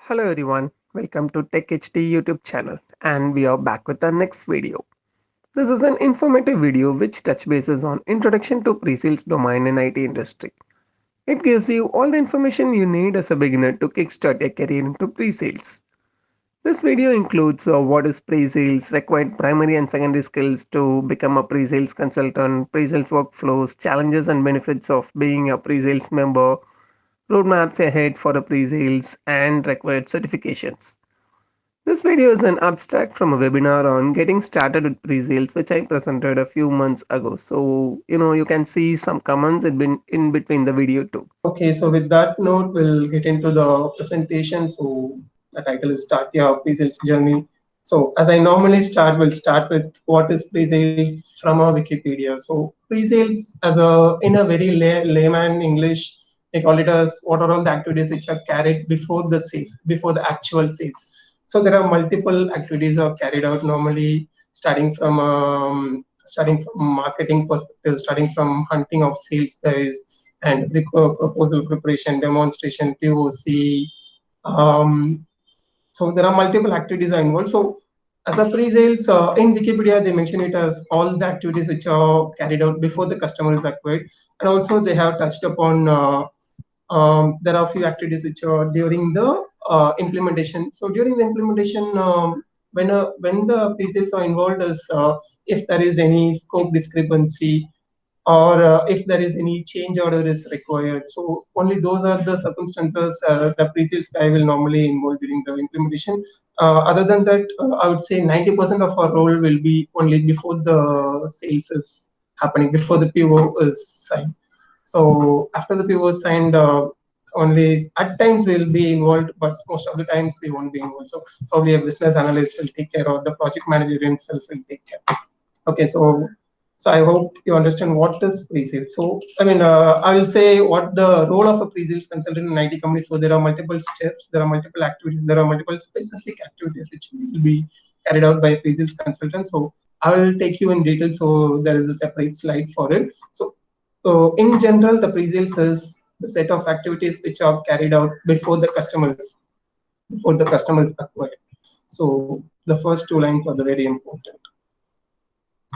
Hello everyone, welcome to Tech HD YouTube channel and we are back with our next video. This is an informative video which touch bases on introduction to pre-sales domain in IT industry. It gives you all the information you need as a beginner to kickstart your career into pre-sales. This video includes what is pre-sales, required primary and secondary skills to become a pre-sales consultant, pre-sales workflows, challenges and benefits of being a pre-sales member, roadmaps ahead for the pre-sales and required certifications. This video is an abstract from a webinar on getting started with pre-sales which I presented a few months ago. So, you can see some comments in between the video too. Okay, so with that note, we'll get into the presentation. So the title is Start Your Pre-Sales Journey. So as I normally start, we'll start with what is pre-sales from a Wikipedia. So pre-sales in a very layman English, they call it as what are all the activities which are carried before the sales, before the actual sales. So there are multiple activities are carried out normally, starting from marketing perspective, starting from hunting of sales guys and proposal preparation, demonstration, POC. So there are multiple activities are involved. So as a pre-sales, in Wikipedia, they mention it as all the activities which are carried out before the customer is acquired, and also they have touched upon. There are a few activities which are during the implementation. So during the implementation, when the pre-sales are involved, is if there is any scope discrepancy or if there is any change order is required. So only those are the circumstances the pre-sales guy will normally involve during the implementation. Other than that, I would say 90% of our role will be only before the sales is happening, before the PO is signed. So after the PO is signed, only at times we'll be involved, but most of the times we won't be involved. So probably a business analyst will take care, or the project manager himself will take care. Okay, so I hope you understand what is pre-sales. So I mean, I will say what the role of a pre-sales consultant in IT companies. So there are multiple steps, there are multiple activities, there are multiple specific activities which will be carried out by a pre-sales consultant. So I will take you in detail. So there is a separate slide for it. So in general, the pre-sales is the set of activities which are carried out before the customer is acquired. So the first two lines are the very important.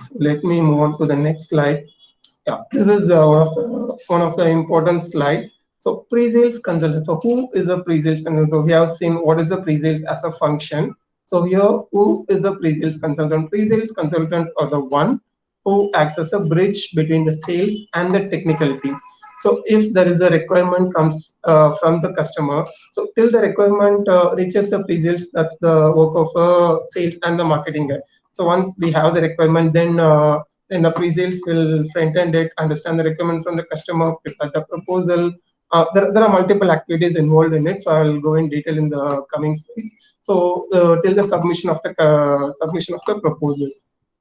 So let me move on to the next slide. Yeah, this is one of the important slide. So pre-sales consultant. So who is a pre-sales consultant? So we have seen what is a pre-sales as a function. So here, who is a pre-sales consultant? Pre-sales consultant are the one who acts as a bridge between the sales and the technical team. So if there is a requirement comes from the customer, so till the requirement reaches the pre-sales, that's the work of sales and the marketing guy. So once we have the requirement, then the pre-sales will front-end it, understand the requirement from the customer, prepare the proposal. There are multiple activities involved in it, so I will go in detail in the coming slides. So till the submission of the proposal.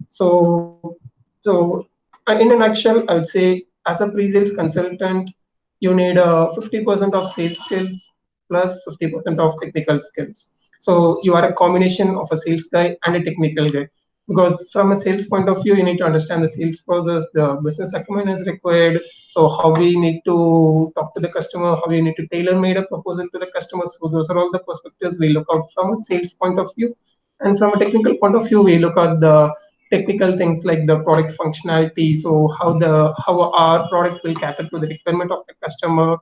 So in a nutshell, I would say as a pre-sales consultant, you need 50% of sales skills plus 50% of technical skills. So you are a combination of a sales guy and a technical guy. Because from a sales point of view, you need to understand the sales process, the business acumen is required. So how we need to talk to the customer, how we need to tailor-made a proposal to the customer. So those are all the perspectives we look out from a sales point of view. And from a technical point of view, we look at the technical things like the product functionality. So how our product will cater to the requirement of the customer.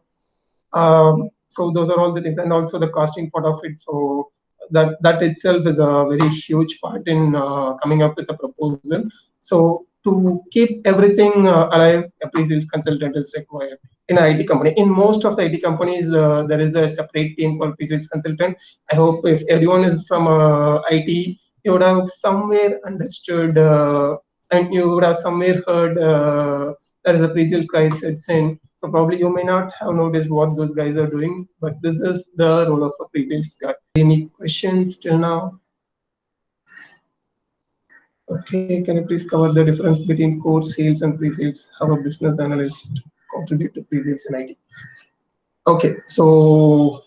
So those are all the things, and also the costing part of it. So that itself is a very huge part in coming up with a proposal. So to keep everything alive, a pre-sales consultant is required in an IT company. In most of the IT companies, there is a separate team for pre-sales consultant. I hope if everyone is from IT, you would have somewhere understood and you would have somewhere heard there is a pre-sales guy sits in. So probably you may not have noticed what those guys are doing, but this is the role of a pre-sales guy. Any questions till now? Okay, can you please cover the difference between core sales and pre-sales? How a business analyst contribute to pre-sales in IT? Okay, so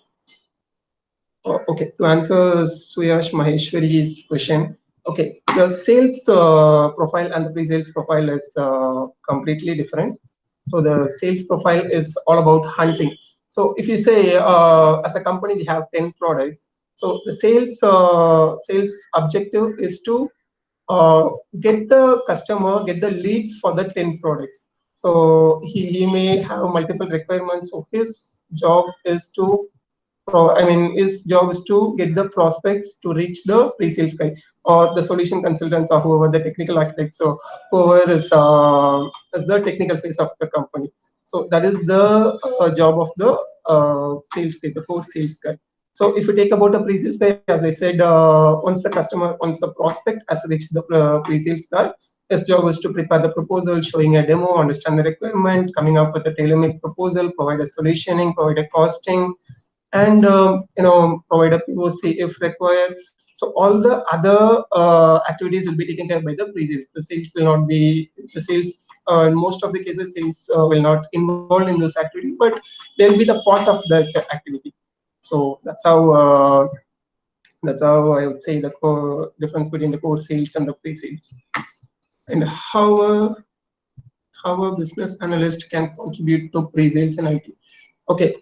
okay, to answer Suyash Maheshwari's question, okay, the sales profile and the pre-sales profile is completely different. So the sales profile is all about hunting. So if you say as a company we have 10 products, so the sales objective is to uh, get the customer, get the leads for the 10 products. So he may have multiple requirements. So his job is to his job is to get the prospects to reach the pre-sales guy or the solution consultants or whoever the technical architects or whoever is the technical face of the company. So that is the job of the sales guy, the core sales guy. So if you take about a pre-sales guy, as I said, once the prospect has reached the pre-sales guy, his job is to prepare the proposal, showing a demo, understand the requirement, coming up with a tailor-made proposal, provide a solutioning, provide a costing, and provide a POC if required. So all the other activities will be taken care by the pre-sales. The sales will not be the sales. In most of the cases, sales will not involve in those activities, but they'll be the part of that activity. So that's how I would say the core difference between the core sales and the pre-sales, and how a business analyst can contribute to pre-sales in IT. Okay,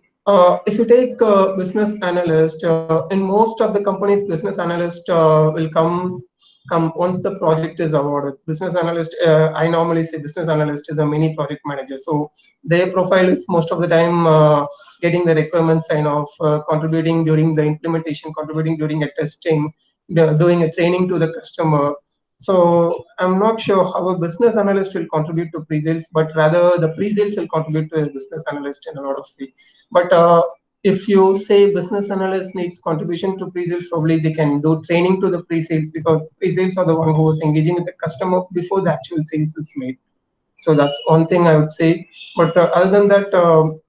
if you take business analyst, in most of the companies, business analyst will come once the project is awarded. Business analyst, I normally say business analyst is a mini project manager. So their profile is most of the time getting the requirements sign off, contributing during the implementation, contributing during a testing, doing a training to the customer. So I'm not sure how a business analyst will contribute to pre-sales, but rather the pre-sales will contribute to a business analyst in a lot of ways. But if you say business analyst needs contribution to pre-sales, probably they can do training to the pre-sales, because pre-sales are the one who is engaging with the customer before the actual sales is made. So that's one thing I would say. But other than that,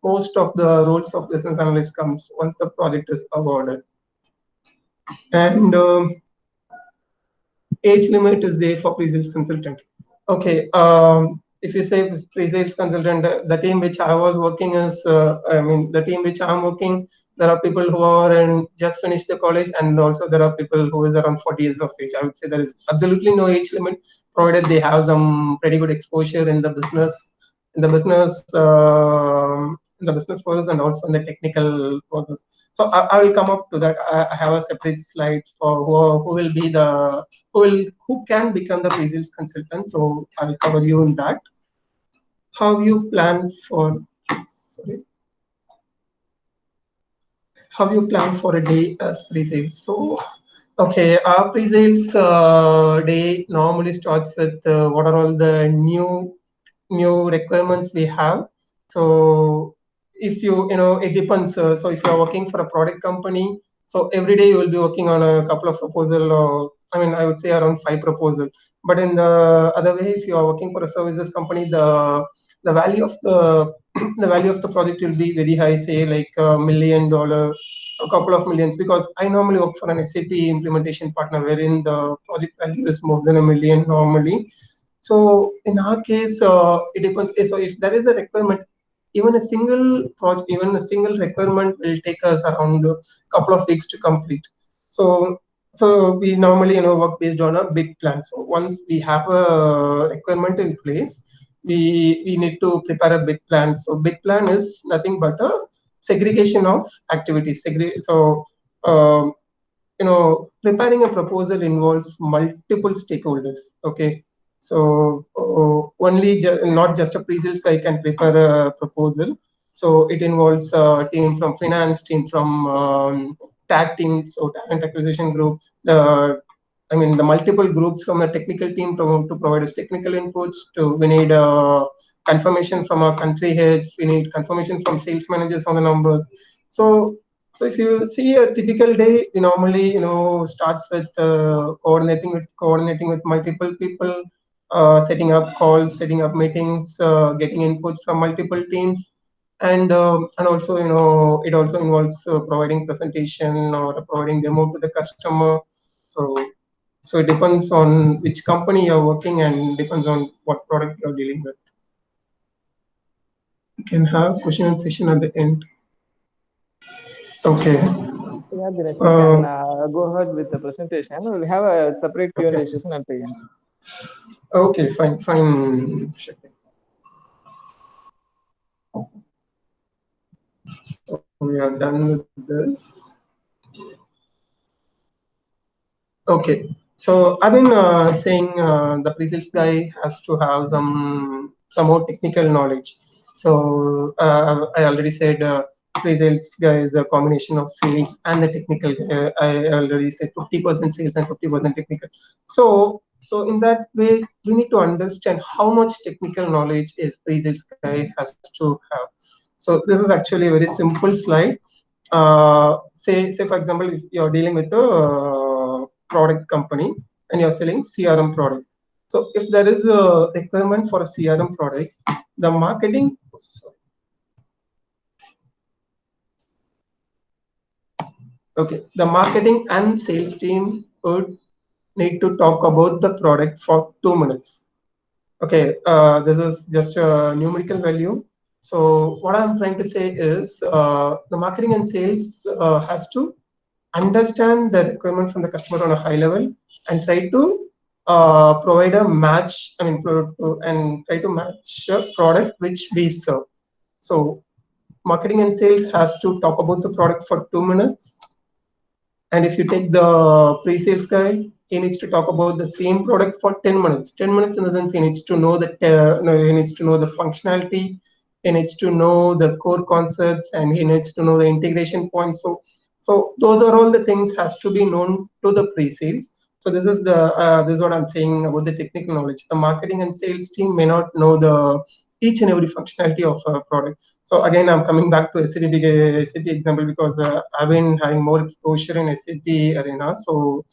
most of the roles of business analyst comes once the project is awarded. And age limit is there for pre-sales consultant. Okay, if you say pre-sales consultant, the team which I was working is, the team which I'm working, there are people who are in just finished the college, and also there are people who is around 40 years of age. I would say there is absolutely no age limit, provided they have some pretty good exposure in the business, in the business, in the business process, and also in the technical process. So I will come up to that. I have a separate slide for who will be the who can become the pre-sales consultant. So I will cover you in that. How you plan for sorry, how you plan for a day as pre-sales. So okay, our pre-sales day normally starts with what are all the new requirements we have. So if it depends. So if you're working for a product company, so every day you will be working on a couple of proposal, or I would say around 5 proposal. But in the other way, if you are working for a services company, the value of the the value of the project will be very high, say like $1 million, a couple of millions, because I normally work for an SAP implementation partner wherein the project value is more than 1 million normally. So in our case, it depends. So if there is a requirement, even a single requirement will take us around a couple of weeks to complete. So so we normally work based on a big plan. So once we have a requirement in place, we need to prepare a big plan. So big plan is nothing but a segregation of activities. So um, preparing a proposal involves multiple stakeholders. Okay, so not just a pre-sales guy can prepare a proposal. So it involves a team from finance, team from tag team, so talent acquisition group, the multiple groups from a technical team to provide us technical inputs. We need confirmation from our country heads. We need confirmation from sales managers on the numbers. So so if you see a typical day, we normally, starts with coordinating with multiple people, setting up calls, setting up meetings, getting inputs from multiple teams, and also, it also involves providing presentation or providing demo to the customer. So so it depends on which company you're working and depends on what product you're dealing with. You can have question and session at the end. Okay. Yeah, Dinesh, you can Uh, go ahead with the presentation. We'll have a separate Q&A okay. session at the end. Okay, fine. So We are done with this. Okay, so I've been saying the pre-sales guy has to have some more technical knowledge. So I already said pre-sales guy is a combination of sales and the technical guy. I already said 50% sales and 50% technical. So in that way, we need to understand how much technical knowledge is pre-sales guy has to have. So this is actually a very simple slide. Say for example, if you're dealing with a product company and you're selling CRM product. So if there is a requirement for a CRM product, the marketing, okay, the marketing and sales team would need to talk about the product for 2 minutes. Okay, this is just a numerical value. So what I'm trying to say is the marketing and sales has to understand the requirement from the customer on a high level and try to provide a match, and try to match a product which we serve. So marketing and sales has to talk about the product for 2 minutes. And if you take the pre-sales guy, he needs to talk about the same product for 10 minutes. 10 minutes in the sense he needs to know he needs to know the functionality, he needs to know the core concepts, and he needs to know the integration points. So those are all the things has to be known to the pre-sales. So this is what I'm saying about the technical knowledge. The marketing and sales team may not know the each and every functionality of a product. So again, I'm coming back to SAP example because I've been having more exposure in SAP arena. So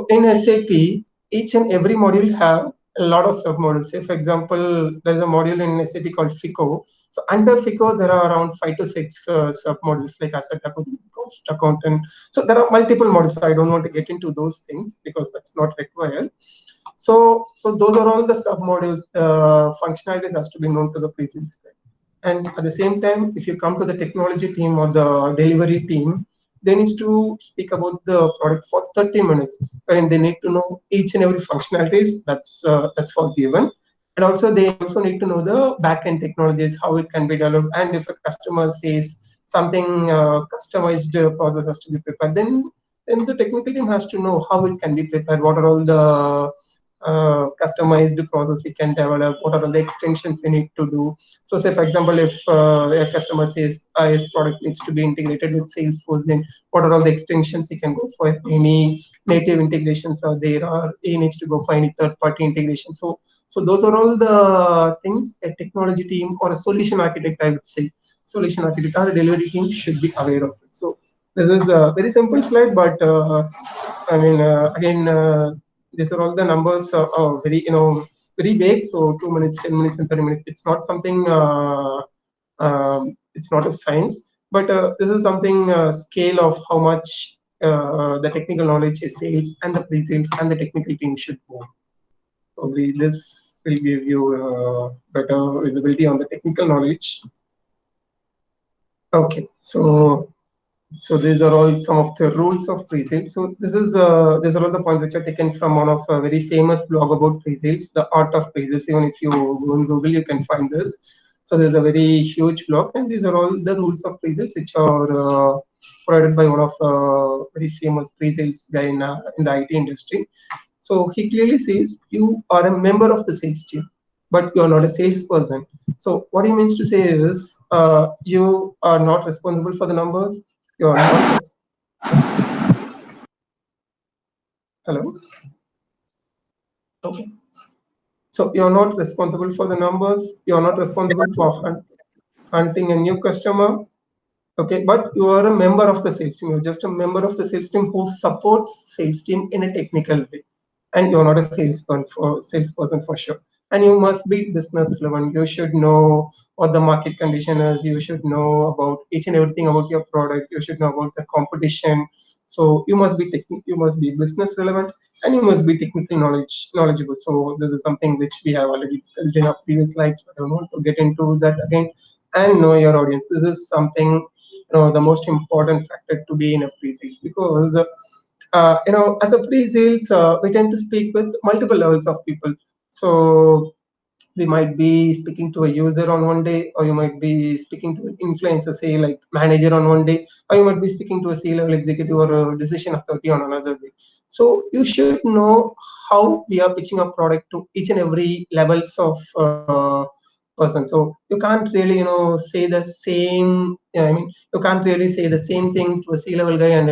in SAP, each and every module have a lot of submodules. Say for example, there's a module in SAP called FICO. So under FICO, there are around 5 to 6 submodules like asset accounting, cost accountant. So there are multiple modules. So I don't want to get into those things because that's not required. So those are all the submodules. Functionalities has to be known to the pre-sales guy. And at the same time, if you come to the technology team or the delivery team, they need to speak about the product for 30 minutes, and they need to know each and every functionalities. That's for given. And also they also need to know the back-end technologies, how it can be developed, and if a customer says something customized process has to be prepared, then the technical team has to know how it can be prepared, what are all the customized process we can develop, what are all the extensions we need to do. So say for example, if a customer says his product needs to be integrated with Salesforce, then what are all the extensions he can go for? If any native integrations are there, or he needs to go for any third-party integration. So those are all the things a technology team or a solution architect, I would say, solution architect or a delivery team should be aware of it. So this is a very simple slide, but again, these are all the numbers very very big. So 2 minutes, 10 minutes, and 30 minutes. It's not something. It's not a science, but this is something scale of how much the technical knowledge is sales and the pre-sales and the technical team should go. Probably this will give you better visibility on the technical knowledge. Okay, so these are all some of the rules of pre-sales. So these are all the points which are taken from one of a very famous blog about pre-sales, the art of pre-sales. Even if you go on Google, you can find this. So there's a very huge blog, and these are all the rules of pre-sales which are provided by one of very famous pre-sales guy in the IT industry. So he clearly says you are a member of the sales team, but you are not a salesperson. So what he means to say is you are not responsible for the numbers. You are not. Hello. Okay. So you're not responsible for the numbers. You're not responsible for hunting a new customer. Okay, but you are a member of the sales team. You're just a member of the sales team who supports sales team in a technical way, and you're not a salesperson for sure. And you must be business relevant. You should know what the market condition is. You should know about each and everything about your product. You should know about the competition. So you must be You must be business relevant, and you must be technically knowledgeable. So this is something which we have already discussed in our previous slides. I don't want to get into that again. And know your audience. This is something the most important factor to be in a pre-sales, because as a pre-sales we tend to speak with multiple levels of people. So we might be speaking to a user on one day, or you might be speaking to an influencer, say like manager on one day, or you might be speaking to a C-level executive or a decision authority on another day. So you should know how we are pitching a product to each and every levels of person. So you can't really, say the same. I mean, you can't really say the same thing to a C-level guy and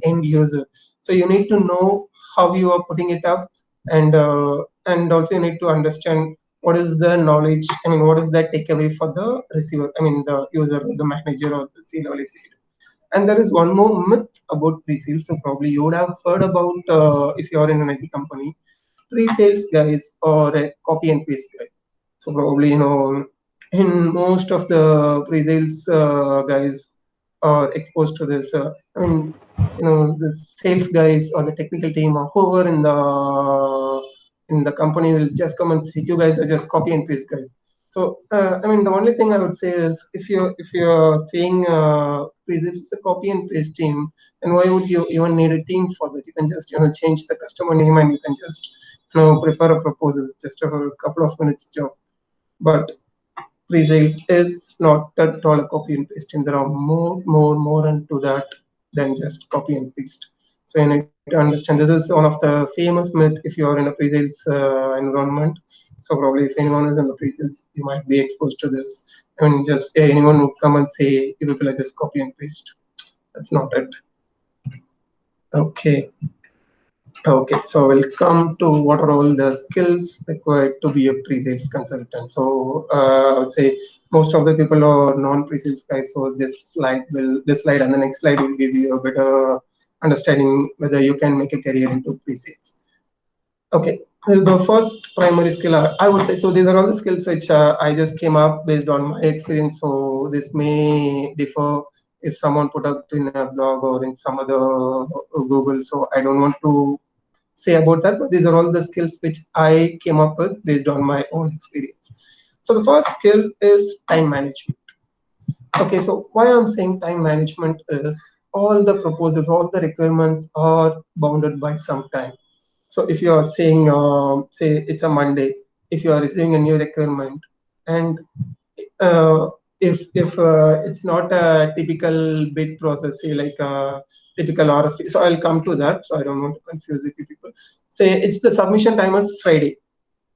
end user. So you need to know how you are putting it up, and also you need to understand what is the knowledge. I mean, what is the takeaway for the receiver? I mean, the user, or the manager, or the C-level executive. And there is one more myth about pre-sales. So probably you would have heard about, if you are in an IT company, pre-sales guys or a copy and paste guy. So probably, in most of the pre-sales guys are exposed to this. I mean, the sales guys or the technical team or whoever in the company will just come and say, "You guys are just copy and paste guys." So I mean, the only thing I would say is, if you're saying pre-sales is a copy and paste team, then why would you even need a team for that? You can just change the customer name, and you can just prepare a proposal. It's just a couple of minutes job. But pre-sales is not at all a copy and paste, and there are more into that than just copy and paste. So you need to understand, this is one of the famous myth if you are in a pre-sales environment. So probably if anyone is in the pre-sales, you might be exposed to this. I mean, just anyone would come and say, you people are just copy and paste. That's not it. Okay. Okay, so we'll come to what are all the skills required to be a pre-sales consultant. So I would say most of the people are non-pre-sales guys. So this slide and the next slide will give you a better understanding whether you can make a career into pre-sales. Okay, well, the first primary skill I would say, so these are all the skills which I just came up based on my experience. So this may differ if someone put up in a blog or in some other Google. So I don't want to say about that, but these are all the skills which I came up with based on my own experience. So the first skill is time management. Okay, so why I'm saying time management is all the proposals, all the requirements are bounded by some time. So if you are saying, say it's a Monday, if you are receiving a new requirement, and uh, if it's not a typical bid process, say like a typical RFP. So I'll come to that. So I don't want to confuse with you people. Say it's the submission time is Friday.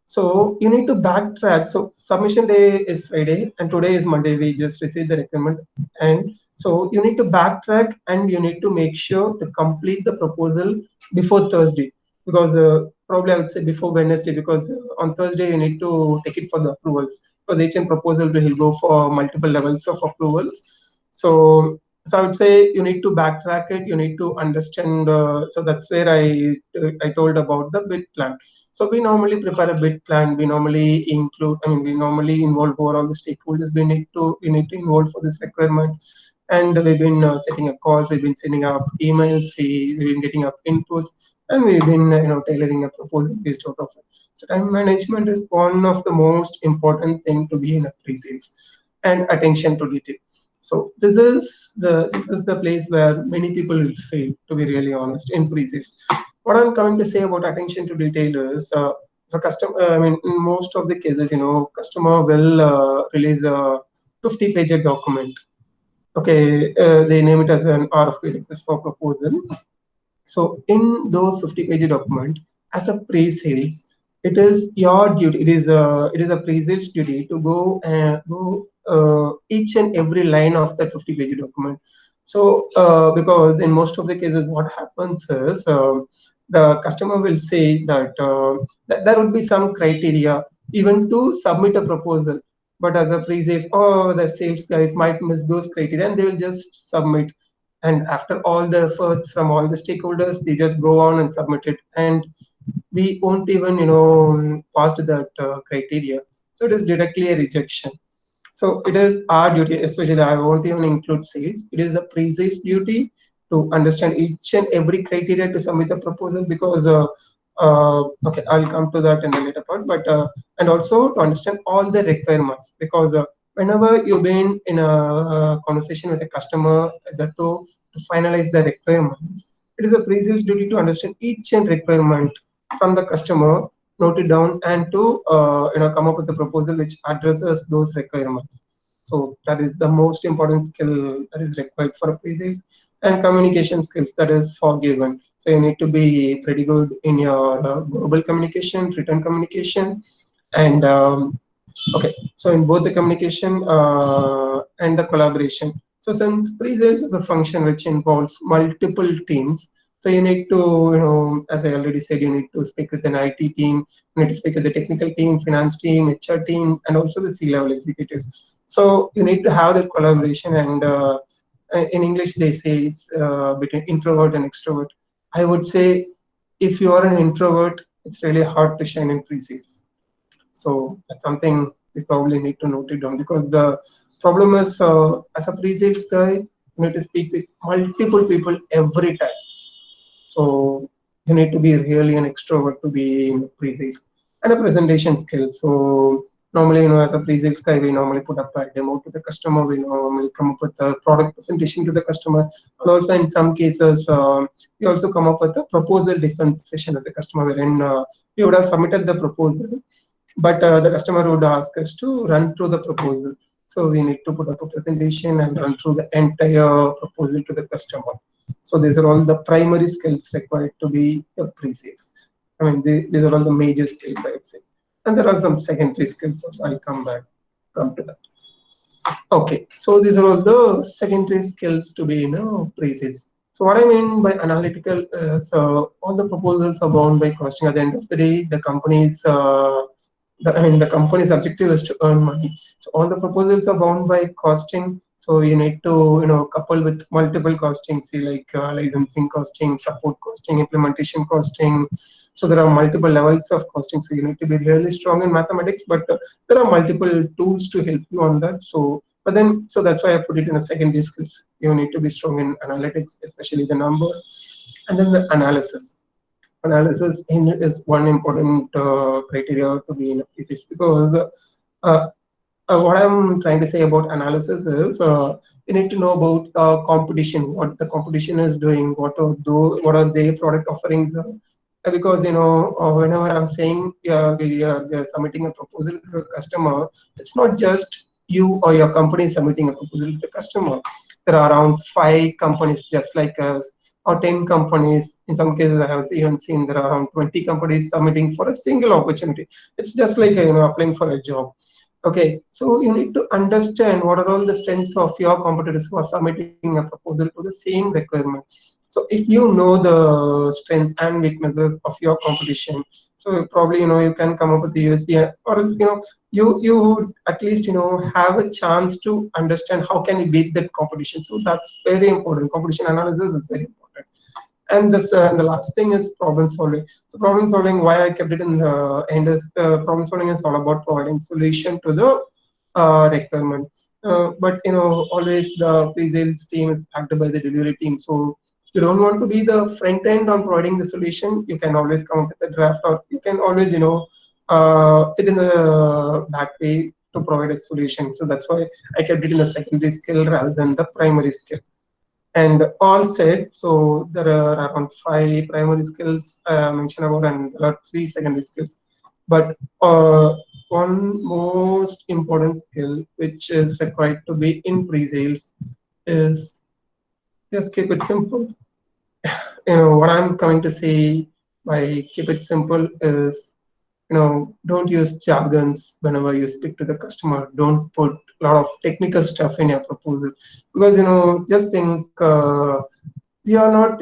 So you need to backtrack. So submission day is Friday and today is Monday. We just received the requirement. And so you need to backtrack and you need to make sure to complete the proposal before Thursday. Because probably I would say before Wednesday, because on Thursday you need to take it for the approvals. Because each and proposal will go for multiple levels of approvals. So I would say you need to backtrack it. You need to understand. So that's where I told about the bid plan. So we normally prepare a bid plan. We normally include. I mean, we normally involve all the stakeholders. We need to involve for this requirement, and we've been setting up calls. We've been sending up emails. We've been getting up inputs, and we've been tailoring a proposal based out of it. So time management is one of the most important thing to be in a pre-sales, and attention to detail. So this is the place where many people will fail, to be really honest, in pre-sales. What I'm coming to say about attention to detail is, the customer. I mean, in most of the cases, customer will release a 50-page document. Okay, they name it as an RFP, request for proposal. So in those 50-page document, as a pre-sales, it is your duty. It is a pre-sales duty to go each and every line of that 50-page document. So because in most of the cases, what happens is, the customer will say that there would be some criteria even to submit a proposal. But as a pre-sales, the sales guys might miss those criteria and they will just submit. And after all the efforts from all the stakeholders, they just go on and submit it, and we won't even pass that criteria. So it is directly a rejection. So it is our duty, especially I won't even include sales. It is a pre-sales duty to understand each and every criteria to submit a proposal, because okay, I'll come to that in the later part. But and also to understand all the requirements, because whenever you've been in a conversation with a customer, that to finalize the requirements, it is a pre-sales duty to understand each and requirement from the customer, note it down and to come up with a proposal which addresses those requirements. So that is the most important skill that is required for a pre-sales. And communication skills, that is forgiven. So you need to be pretty good in your verbal communication, written communication, and okay, so in both the communication and the collaboration. So since pre-sales is a function which involves multiple teams, so you need to, as I already said, you need to speak with an IT team, you need to speak with the technical team, finance team, HR team, and also the C-level executives. So you need to have that collaboration, and in English they say it's between introvert and extrovert. I would say if you are an introvert, it's really hard to shine in pre-sales. So that's something we probably need to note it down, because the problem is, as a pre-sales guy, you need to speak with multiple people every time. So you need to be really an extrovert to be in pre-sales. And a presentation skill. So normally, as a pre-sales guy, we normally put up a demo to the customer. We normally come up with a product presentation to the customer. And also in some cases, we also come up with a proposal defense session with the customer, wherein we would have submitted the proposal, but the customer would ask us to run through the proposal. So we need to put up a presentation and run through the entire proposal to the customer. So these are all the primary skills required to be a pre-sales. I mean, these are all the major skills, I would say. And there are some secondary skills also. I'll come to that. Okay, so these are all the secondary skills to be pre-sales. So what I mean by analytical is all the proposals are bound by costing. At the end of the day, the company's the company's objective is to earn money. So all the proposals are bound by costing. So you need to couple with multiple costing, say like licensing costing, support costing, implementation costing. So there are multiple levels of costing. So you need to be really strong in mathematics, but there are multiple tools to help you on that. So so that's why I put it in a secondary skills. You need to be strong in analytics, especially the numbers, and then the analysis. Analysis is one important criteria to be in a thesis, because what I'm trying to say about analysis is you need to know about competition, what the competition is doing, what are their product offerings. Because whenever I'm saying we are submitting a proposal to a customer, it's not just you or your company submitting a proposal to the customer. There are around 5 companies just like us, or 10 companies. In some cases, I have even seen there are around 20 companies submitting for a single opportunity. It's just like applying for a job. Okay, so you need to understand what are all the strengths of your competitors who are submitting a proposal to the same requirement. So if you know the strength and weaknesses of your competition, so probably you can come up with the USP, or else you would at least have a chance to understand how can you beat that competition. So that's very important. Competition analysis is very important. And this the last thing is problem solving. So problem solving, why I kept it in the end is problem solving is all about providing solution to the requirement. But always the pre-sales team is backed by the delivery team. So you don't want to be the front end on providing the solution. You can always come up with a draft, or you can always sit in the back way to provide a solution. So that's why I kept it in a secondary skill rather than the primary skill. And all said, so there are around 5 primary skills mentioned about, and there are 3 secondary skills. But one most important skill which is required to be in pre-sales is just keep it simple. What I'm coming to say by keep it simple is, don't use jargons whenever you speak to the customer. Don't put a lot of technical stuff in your proposal, because just think we are not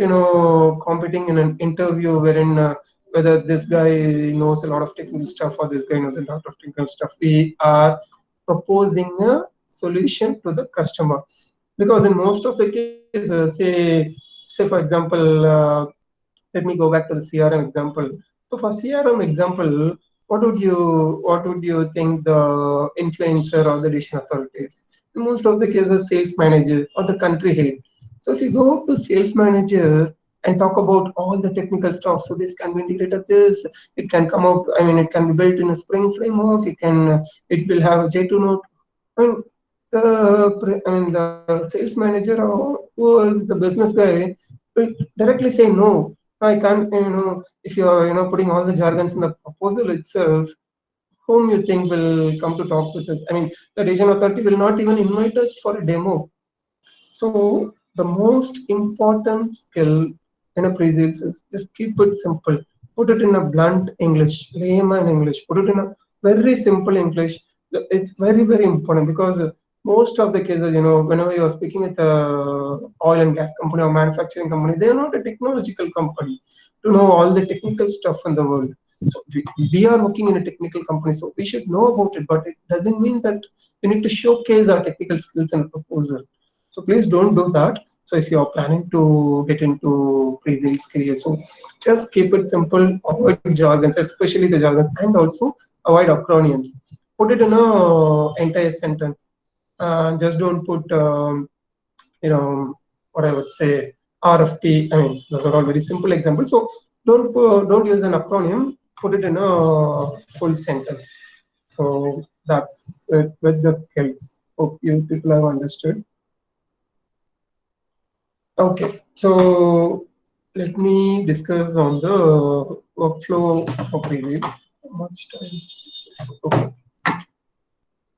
competing in an interview wherein whether this guy knows a lot of technical stuff or this guy knows a lot of technical stuff. We are proposing a solution to the customer, because in most of the cases, say for example, let me go back to the CRM example. So for CRM example, what would you think the influencer or the decision authority is? In most of the cases, sales manager or the country head. So if you go to sales manager and talk about all the technical stuff, so this can be integrated this, it can come up, I mean, it can be built in a Spring framework, it will have a J2 node. I mean, the sales manager or who is the business guy will directly say no. I can't, if you're, putting all the jargons in the proposal itself, whom you think will come to talk with us? I mean, the regional authority will not even invite us for a demo. So the most important skill in a pre-sales is just keep it simple. Put it in a blunt English, layman English. Put it in a very simple English. It's very, very important because most of the cases, whenever you're speaking with a oil and gas company or manufacturing company, they are not a technological company to know all the technical stuff in the world. So we are working in a technical company, so we should know about it, but it doesn't mean that we need to showcase our technical skills in a proposal. So please don't do that. So if you are planning to get into pre-sales career, so just keep it simple, avoid jargons, especially the jargons, and also avoid acronyms. Put it in a entire sentence. Just don't put, what I would say, RFP. I mean, those are all very simple examples. So don't use an acronym. Put it in a full sentence. So that's it with the skills. Hope you people have understood. Okay, so let me discuss on the workflow for pre-sales. How much time? Okay.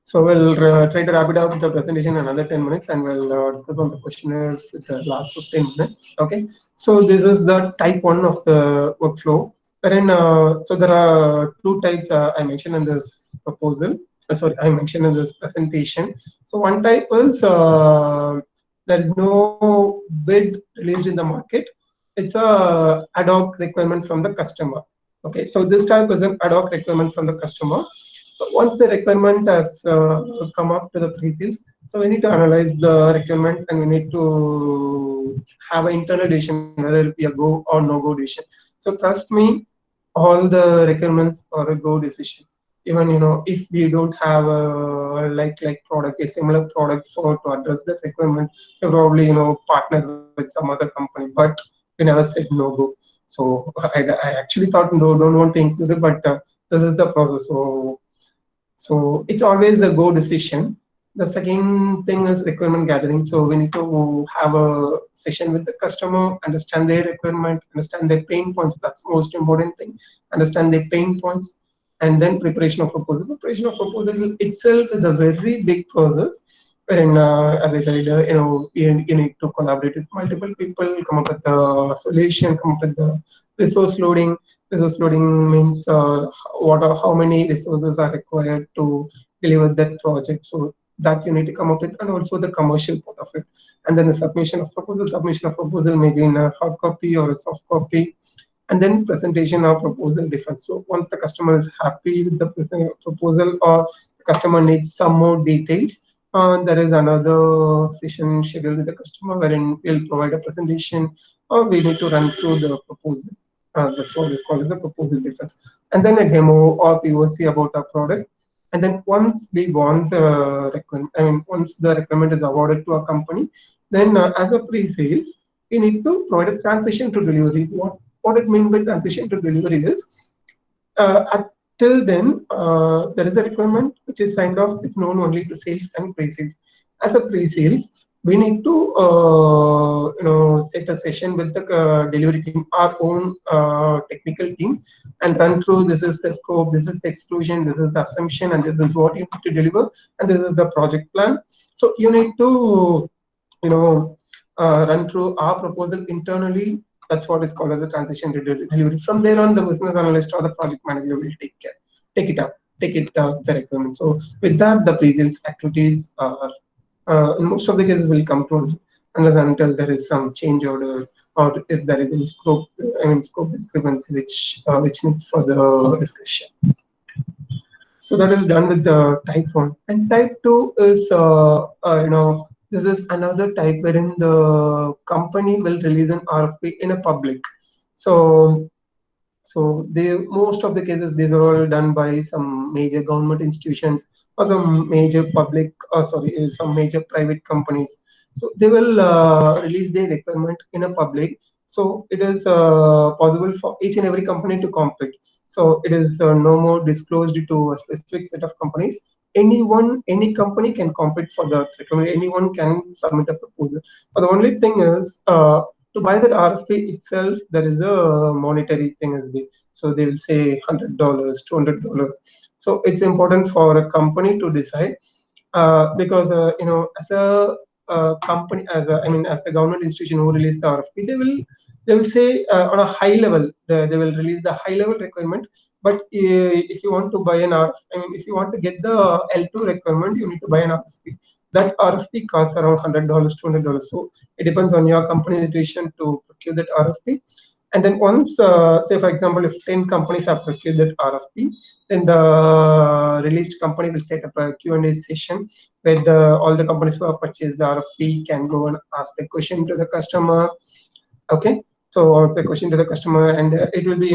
So we'll try to wrap it up with the presentation in another 10 minutes, and we'll discuss on the questionnaire with the last 15 minutes. Okay. So this is the type one of the workflow. Wherein, so there are two types I mentioned in this proposal. Sorry, I mentioned in this presentation. So one type is there is no bid released in the market. It's a ad hoc requirement from the customer. Okay. So this type is an ad hoc requirement from the customer. So once the requirement has come up to the pre-sales, so we need to analyze the requirement and we need to have an internal decision whether it be a go or no go decision. So trust me, all the requirements are a go decision. Even if we don't have a like product, a similar product for to address that requirement, we probably partner with some other company, but we never said no go. So I actually thought no, don't want to include it, but this is the process. So it's always a go decision. The second thing is requirement gathering. So we need to have a session with the customer, understand their requirement, understand their pain points. That's the most important thing. Understand their pain points, and then preparation of proposal. Preparation of proposal itself is a very big process. Wherein, as I said, you need to collaborate with multiple people, come up with the solution, come up with the resource loading. Resource loading means how many resources are required to deliver that project. So that you need to come up with, and also the commercial part of it. And then the submission of proposal. Submission of proposal maybe in a hard copy or a soft copy, and then presentation of proposal defense. So once the customer is happy with the proposal, or the customer needs some more details, there is another session scheduled with the customer wherein we'll provide a presentation, or we need to run through the proposal. That's what is called as a proposal defense. And then a demo or POC about our product. And then once we want the requirement, I mean, once the requirement is awarded to a company, then as a pre-sales, we need to provide a transition to delivery. What it means by transition to delivery is, till then, there is a requirement which is signed off, is known only to sales and pre-sales. As a pre-sales, we need to set a session with the delivery team, our own technical team, and run through, this is the scope, this is the exclusion, this is the assumption, and this is what you need to deliver, and this is the project plan. So you need to run through our proposal internally. That's what is called as a transition to delivery. From there on, the business analyst or the project manager will take it up, the requirement. So with that, the pre-sales activities are, in most of the cases, will come to unless until there is some change order, or if there is any scope discrepancy which needs further discussion. So that is done with the type one. And type two is, this is another type wherein the company will release an RFP in a public. So most of the cases, these are all done by some major government institutions or some major some major private companies. So they will release their requirement in a public. So it is possible for each and every company to compete. So it is no more disclosed to a specific set of companies. Any company can compete for the requirement. Anyone can submit a proposal. But the only thing is, to buy that RFP itself, there is a monetary thing as well. So they will say $100, $200. So it's important for a company to decide, because as a company, as the government institution who release the RFP, they will say on a high level, they will release the high level requirement. But if you want to buy an RFP, if you want to get the L2 requirement, you need to buy an RFP. That RFP costs around $100, $200. So it depends on your company situation to procure that RFP. And then once, say for example, if 10 companies have procured that RFP, then the released company will set up a Q&A session where all the companies who have purchased the RFP can go and ask the question to the customer. Okay, so ask the question to the customer, and it will be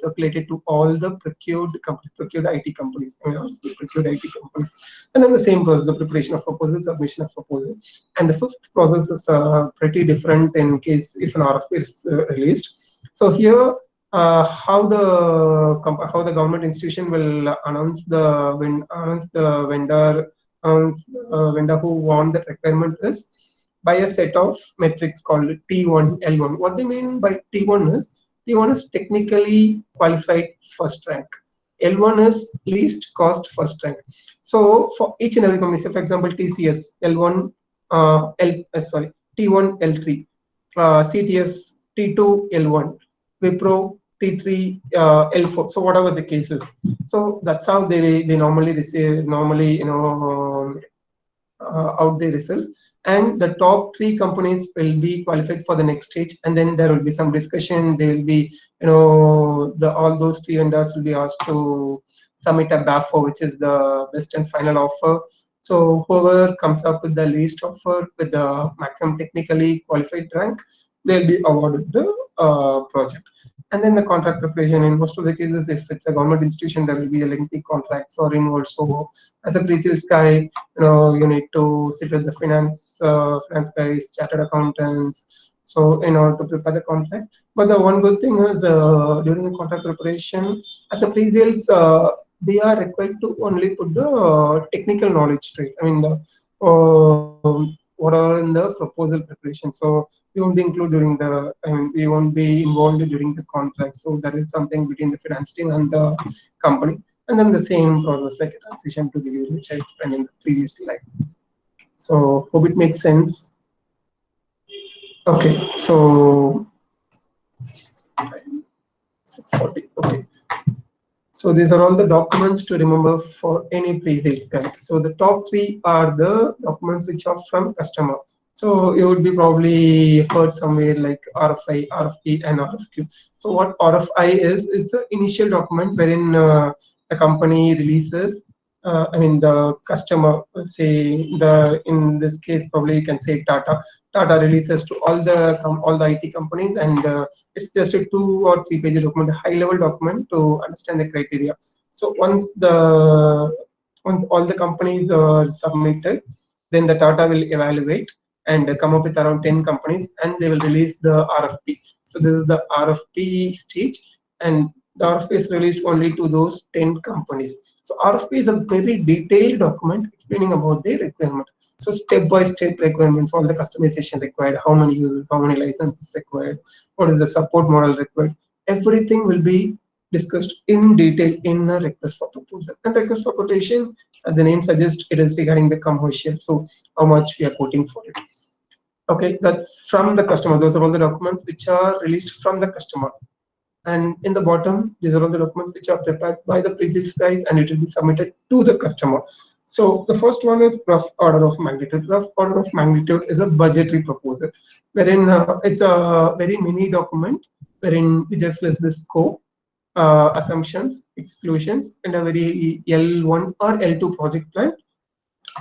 circulated to all the procured companies, procured IT companies, all the procured IT companies. And then the same process, the preparation of proposal, submission of proposal. And the fifth process is pretty different in case if an RFP is released. So here, how the government institution will announce the vendor who won the requirement is by a set of metrics called T1, L1. What they mean by T1 is technically qualified first rank. L1 is least cost first rank. So for each and every company, say for example TCS L1, T1 L3, CTS T2 L1, Wipro T3 L4. So whatever the case is. So that's how they normally receive out the results, and the top 3 companies will be qualified for the next stage, and then there will be some discussion. They will be, all those 3 vendors will be asked to submit a BAFO, which is the best and final offer. So whoever comes up with the least offer with the maximum technically qualified rank, they'll be awarded the project. And then the contract preparation, in most of the cases, if it's a government institution, there will be a lengthy contracts or involved. So as a pre-sales guy, you need to sit with the finance guys, chartered accountants, so in order to prepare the contract. But the one good thing is, during the contract preparation, as a pre-sales, they are required to only put the technical knowledge straight. I mean, what are in the proposal preparation. So we won't be included during we won't be involved during the contract. So that is something between the finance team and the company. And then the same process like a transition to delivery, which I explained in the previous slide. So hope it makes sense. Okay, so 640. Okay. So these are all the documents to remember for any pre-sales guy. So the top 3 are the documents which are from customer. So you would be probably heard somewhere like RFI, RFP, and RFQ. So what RFI is the initial document wherein a company releases. The customer, say in this case probably you can say Tata releases to all the IT companies, and it's just a 2 or 3 page document, a high level document to understand the criteria. So once all the companies are submitted, then the Tata will evaluate and come up with around 10 companies, and they will release the RFP. So this is the RFP stage, and the RFP is released only to those 10 companies. So RFP is a very detailed document explaining about the requirement. So step-by-step requirements, all the customization required, how many users, how many licenses required, what is the support model required. Everything will be discussed in detail in a request for proposal. And request for quotation, as the name suggests, it is regarding the commercial. So how much we are quoting for it. Okay, that's from the customer. Those are all the documents which are released from the customer. And in the bottom, these are all the documents which are prepared by the pre-sales guys, and it will be submitted to the customer. So the first one is rough order of magnitude. Rough order of magnitude is a budgetary proposal, wherein it's a very mini document, wherein we just list the scope, assumptions, exclusions, and a very L1 or L2 project plan,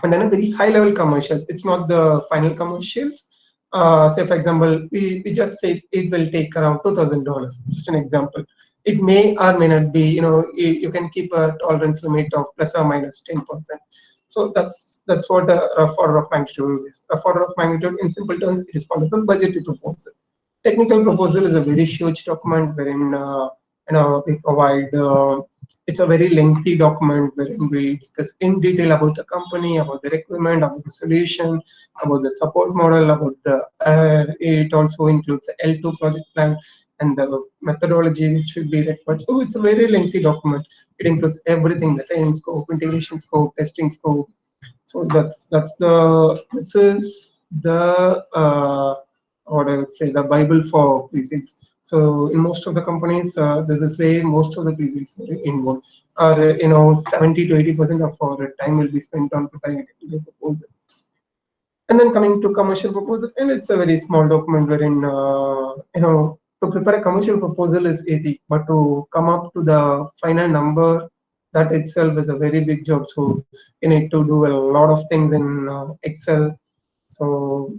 and then a very high level commercials. It's not the final commercials. Say for example, we just say it will take around $2,000, just an example. It may or may not be, you can keep a tolerance limit of plus or minus 10%. So that's what a rough order of magnitude is. Rough order of magnitude, in simple terms, it is called as a budgetary proposal. Technical proposal is a very huge document wherein we provide it's a very lengthy document wherein we discuss in detail about the company, about the requirement, about the solution, about the support model, about the it also includes the L2 project plan and the methodology which will be required. So it's a very lengthy document. It includes everything: the training scope, integration scope, testing scope. So that's the this is the what I would say the Bible for pre-sales. So in most of the companies, this is where most of the pre-sales are involved. Or 70 to 80% of our time will be spent on preparing a technical proposal. And then coming to commercial proposal, and it's a very small document wherein to prepare a commercial proposal is easy, but to come up to the final number, that itself is a very big job. So you need to do a lot of things in Excel. So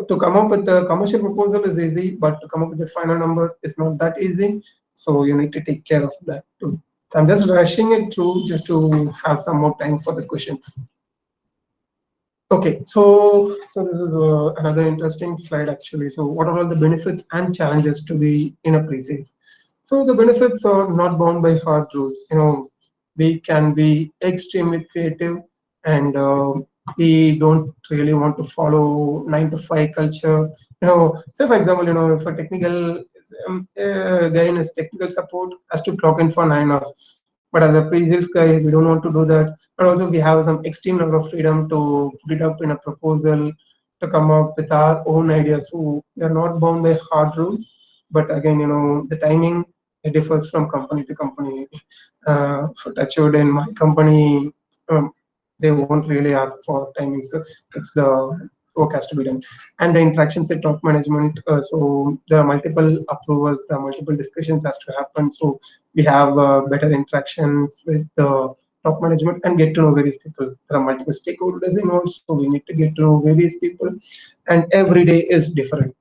to come up with the commercial proposal is easy, but to come up with the final number is not that easy. So you need to take care of that too. So I'm just rushing it through just to have some more time for the questions. Okay, so this is another interesting slide actually. So what are all the benefits and challenges to be in a pre-sales? So the benefits are not bound by hard rules. We can be extremely creative, and we don't really want to follow 9 to 5 culture. Say for example, if a technical guy in his technical support has to clock in for 9 hours, but as a pre-sales guy, we don't want to do that. And also we have some extreme level of freedom to put it up in a proposal, to come up with our own ideas. So we are not bound by hard rules. But again, the timing, it differs from company to company. For Touchwood in my company, they won't really ask for timing. So it's the work has to be done. And the interactions with top management. So there are multiple approvals, there are multiple discussions has to happen. So we have better interactions with the top management and get to know various people. There are multiple stakeholders involved, so we need to get to know various people, and every day is different.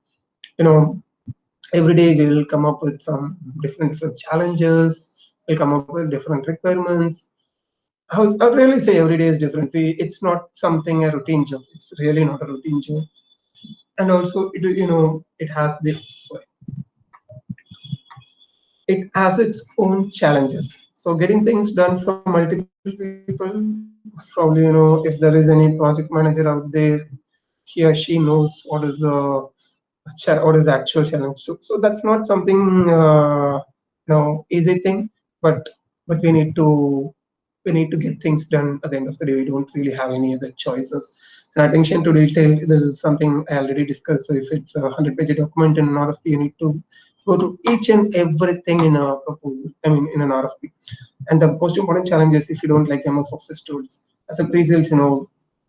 Every day we will come up with some different challenges. We'll come up with different requirements. I'd really say every day is different. It's not something a routine job. It's really not a routine job. And also, it has the sorry, it has its own challenges. So getting things done from multiple people, probably, if there is any project manager out there, he or she knows what is the actual challenge. So that's not something easy thing, but we need to get things done at the end of the day. We don't really have any other choices. And attention to detail, this is something I already discussed. So if it's a 100-page document in an RFP, you need to go to each and everything in a proposal, in an RFP. And the most important challenge is if you don't like MS Office tools. As a pre-sales,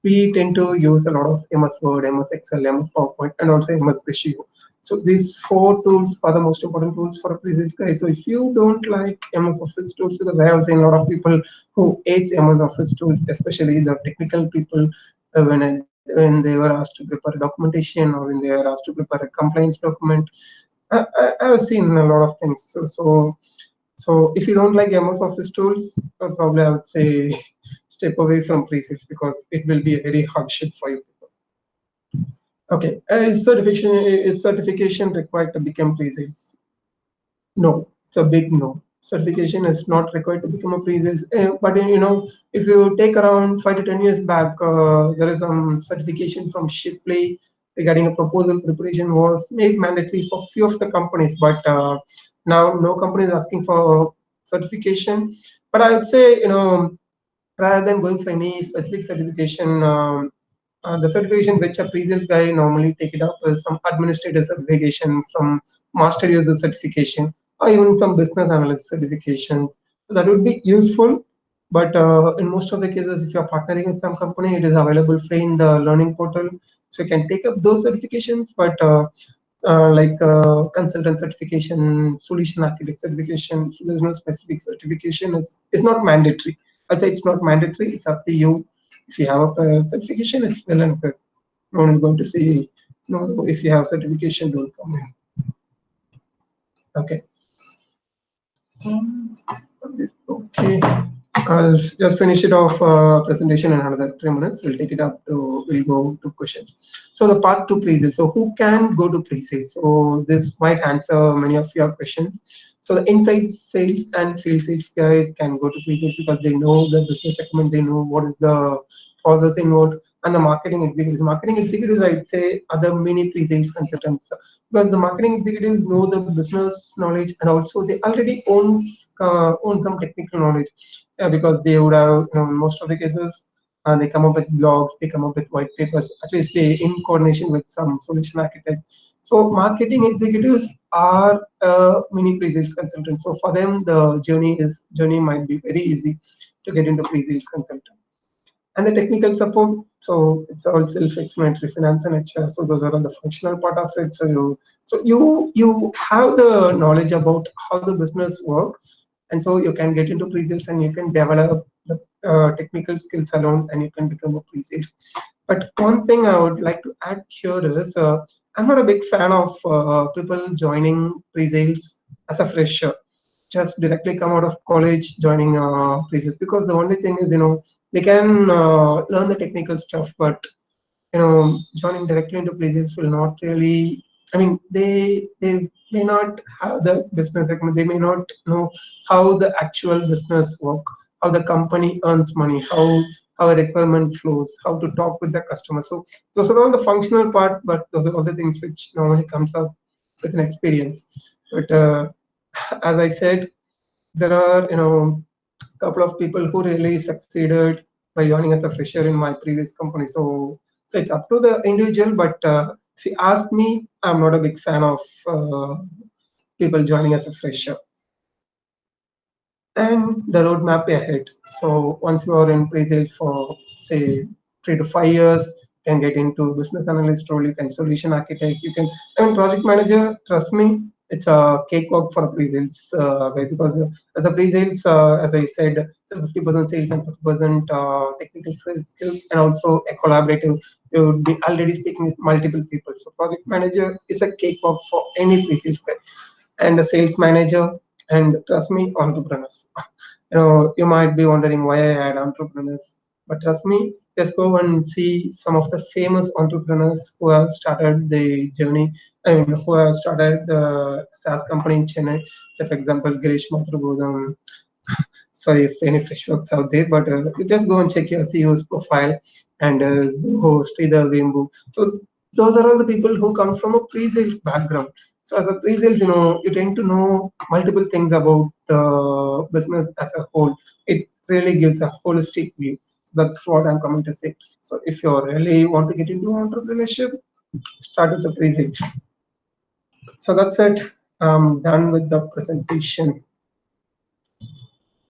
we tend to use a lot of MS Word, MS Excel, MS PowerPoint, and also MS Visio. So these 4 tools are the most important tools for a pre-sales guy. So if you don't like MS Office tools, because I have seen a lot of people who hates MS Office tools, especially the technical people, when they were asked to prepare documentation or when they were asked to prepare a compliance document. I've seen a lot of things. So if you don't like MS Office tools, probably I would say step away from pre-sales because it will be a very hardship for you. Okay, is certification required to become pre-sales? No, it's a big no. Certification is not required to become a pre-sales. But if you take around 5 to 10 years back, there is some certification from Shipley regarding a proposal preparation was made mandatory for few of the companies. But now no company is asking for certification. But I would say rather than going for any specific certification, the certification which a pre-sales guy normally take it up is some administrative certification, from master user certification, or even some business analyst certifications. So that would be useful. But in most of the cases, if you're partnering with some company, it is available free in the learning portal. So you can take up those certifications, but like consultant certification, solution architect certification, so there's no specific certification. Is not mandatory. I'd say it's not mandatory. It's up to you. If you have a certification, it's well and good. No one is going to say no. If you have certification, don't come in. Okay. Okay. I'll just finish it off presentation in another 3 minutes. We'll take it up we'll go to questions. So the part 2 pre-sales. So who can go to pre-sales? So this might answer many of your questions. So the inside sales and field sales guys can go to pre-sales because they know the business segment, they know what is the process involved, and the marketing executives. Marketing executives, I'd say, are the mini pre-sales consultants because the marketing executives know the business knowledge and also they already own some technical knowledge because they would have, in most of the cases, they come up with blogs, they come up with white papers, at least they in coordination with some solution architects. So marketing executives are mini pre-sales consultants. So for them, the journey might be very easy to get into pre-sales consultant. And the technical support, so it's all self-explanatory, finance and HR. So those are on the functional part of it. So you have the knowledge about how the business work, and so you can get into pre-sales and you can develop the technical skills around, and you can become a pre-sales. But one thing I would like to add here is I'm not a big fan of people joining pre-sales as a fresher, just directly come out of college joining pre-sales, because the only thing is, they can learn the technical stuff, but joining directly into pre-sales will not really. I mean, they may not have the business acumen. They may not know how the actual business work, how the company earns money, how a requirement flows, how to talk with the customer. So those are all the functional part, but those are all the things which normally comes up with an experience. But as I said, there are a couple of people who really succeeded by joining as a fresher in my previous company. So it's up to the individual, but if you ask me, I'm not a big fan of people joining as a fresher. And the roadmap ahead. So once you are in pre-sales for say 3 to 5 years, you can get into business analyst role, you can solution architect, you can, I mean, project manager, trust me, it's a cakewalk for a pre-sales guy, because as a pre-sales, as I said, it's a 50% sales and 50% technical skills, and also a collaborative. You would be already speaking with multiple people. So project manager is a cakewalk for any pre-sales guy, and a sales manager, and trust me, entrepreneurs. You might be wondering why I add entrepreneurs, but trust me, just go and see some of the famous entrepreneurs who have started the journey. I mean, who have started the SaaS company in Chennai. So, for example, Girish Matrubodham. Sorry if any fish works out there, but you just go and check your CEO's profile and Zoho, Sridhar Vembu. So those are all the people who come from a pre-sales background. So as a pre-sales, you tend to know multiple things about the business as a whole. It really gives a holistic view. So that's what I'm coming to say. So if you really want to get into entrepreneurship, start with the pre-sales. So that's it. I'm done with the presentation.